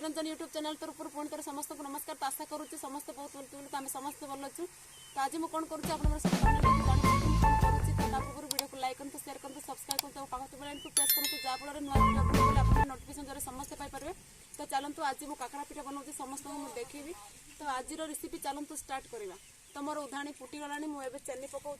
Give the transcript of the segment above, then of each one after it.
बिरंजनी YouTube channel तरफ पुणी थोड़े समस्त को नमस्कार। तो आशा करुँच समस्त बहुत भल आम समस्त भल अच्छु। तो आज मुझे कौन करुँच पूर्व वीडियो को लाइक करूँ, शेयर करूँ, सब्सक्राइब करूँ, पाखा बेल को प्रेस करूँ जहाँफल नुआ वीडियो अपलोड कले आप नोटिफिकेशन द्वारा समस्त पाइपर। तो चलतु आज मुझे काकड़ा पिठा बनाऊँ समस्त मुझे देखी। तो आज रेसिपी चलतु स्टार्ट करवा। तो मोर उधाणी फुटीगला मुझे चेनी पकाऊँ।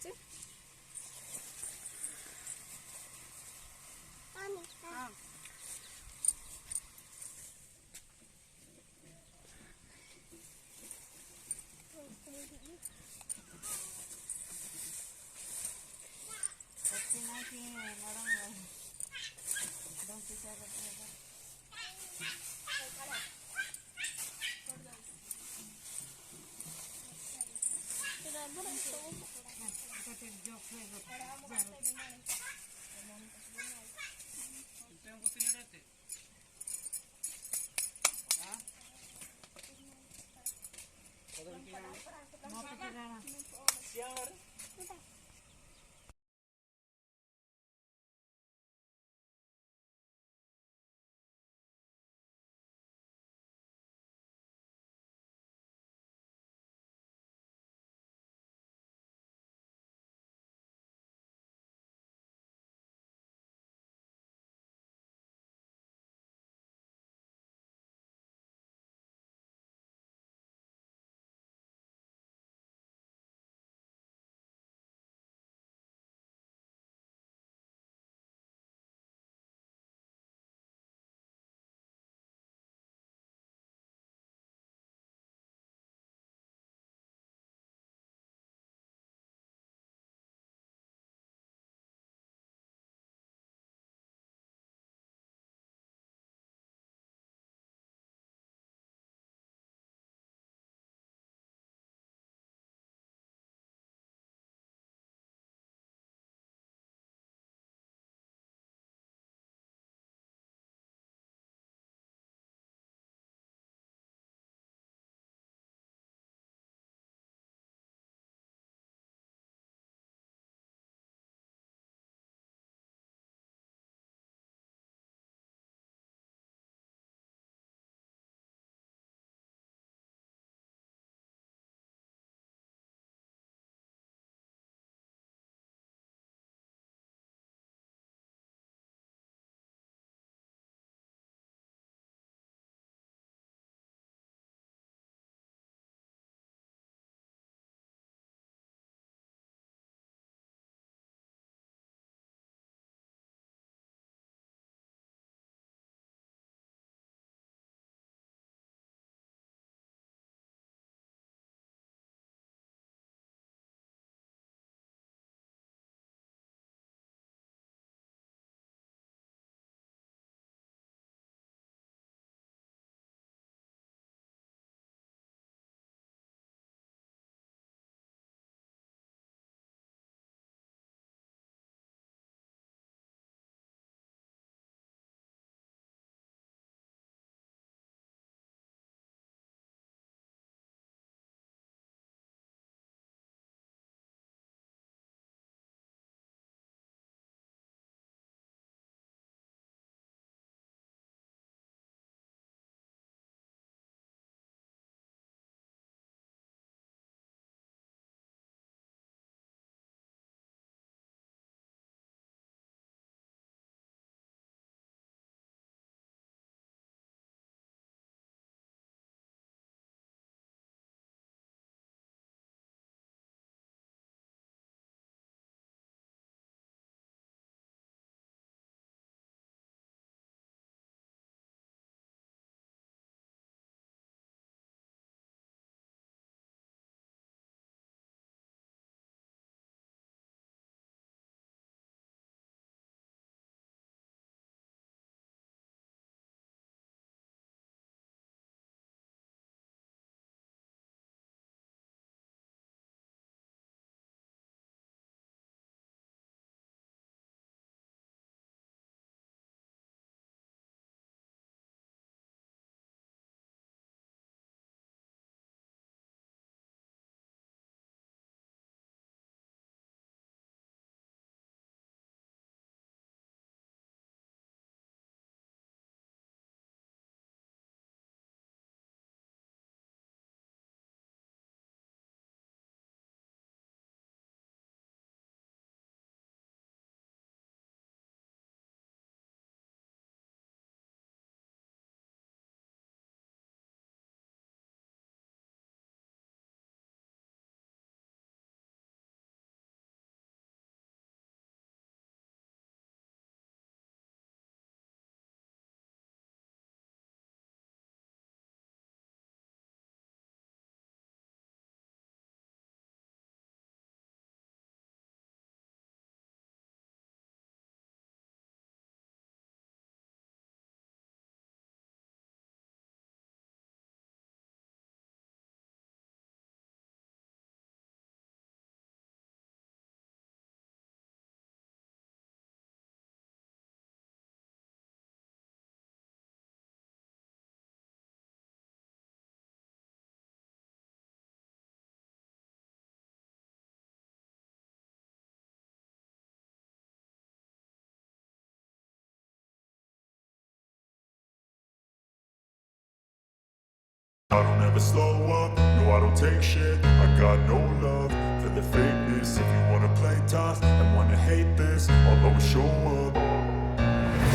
I don't ever slow up, no I don't take shit. I got no love for the fakeness. If you wanna play tough and wanna hate this, I'll always show up.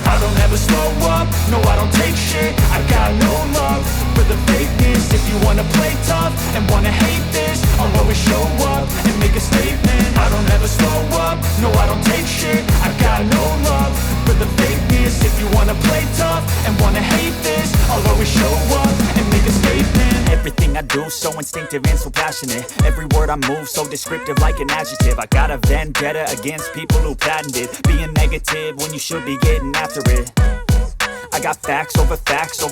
I don't ever slow up, no I don't take shit. I got no love for the fakeness. If you wanna play tough and wanna hate this, I'll always show up and make a statement. I don't ever slow up, no I don't take shit. I got no love for the fakeness. If you wanna play tough and wanna hate this, I'll always show up and make a statement. Everything I do so instinctive and so passionate. Every word I move so descriptive like an adjective. I got a vendetta against people who patented being negative when you should be getting after it. I got facts over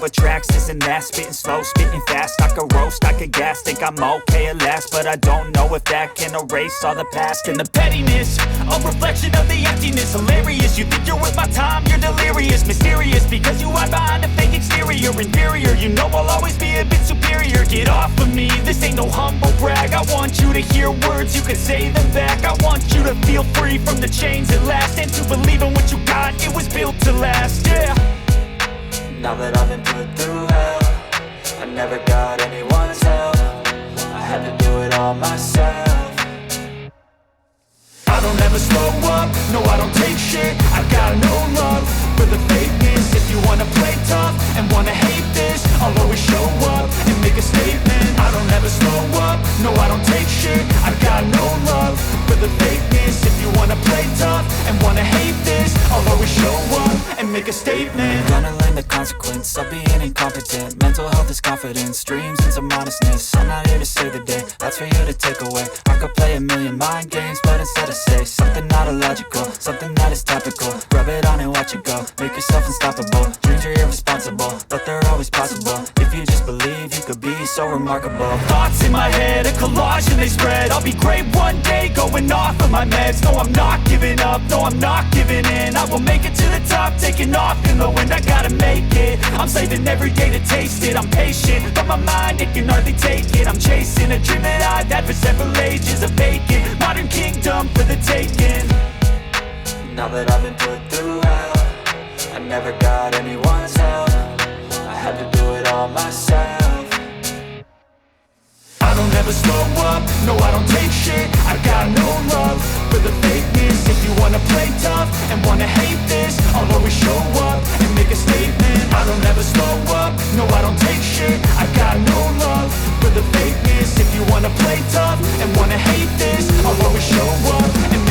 tracks, this and that. Spitting slow, spitting fast. I could roast, I could gas. Think I'm okay at last, but I don't know if that can erase all the past. And the pettiness, a reflection of the emptiness. Hilarious, you think you're worth my time, you're delirious. Mysterious, because you hide behind a fake exterior. Inferior, you know I'll always be a bit superior. Get off of me, this ain't no humble brag. I want you to hear words, you can say them back. I want you to feel free from the chains at last, and to believe in what you got, it was built to last, yeah. Now that I've been put through hell, I never got anyone's help. I had to do it all myself. I don't ever slow up, no I don't take shit. I got no love for the fakeness. If you wanna play tough and wanna hate this, I'll always show up and make a statement. I don't ever slow up, no I don't take shit. I got no love for the fakeness. If you wanna play tough and wanna hate this, I'll always show up and make a statement. Gonna learn the consequence of being incompetent. Mental health is confidence, dreams and some honestness. I'm not here to save the day, that's for you to take away. I could play a million mind games, but instead I say something not illogical, something that is topical. Rub it on and watch it go, make yourself unstoppable. Dreams are irresponsible, but they're always possible. If you just believe, you could be so remarkable. Thoughts in my head, a collage and they spread. I'll be great one day, going off of my meds. No, I'm not giving up, no, I'm not giving in. I will make it to the top, taking off in the wind. I gotta make it, I'm saving every day to taste it. I'm patient, but my mind, it can hardly take it. I'm chasing a dream that I've had for several ages. A vacant, modern kingdom for the taking. Now that I've been put through hell, I never got anyone's help. I had to do it all myself. I don't ever slow up, no I don't take shit. I got no love for the fakeness. If you wanna play tough and wanna hate this, I'll always show up and make a statement. I don't ever slow up, no I don't take shit. I got no love for the fakeness. If you wanna play tough and wanna hate this, I'll always show up and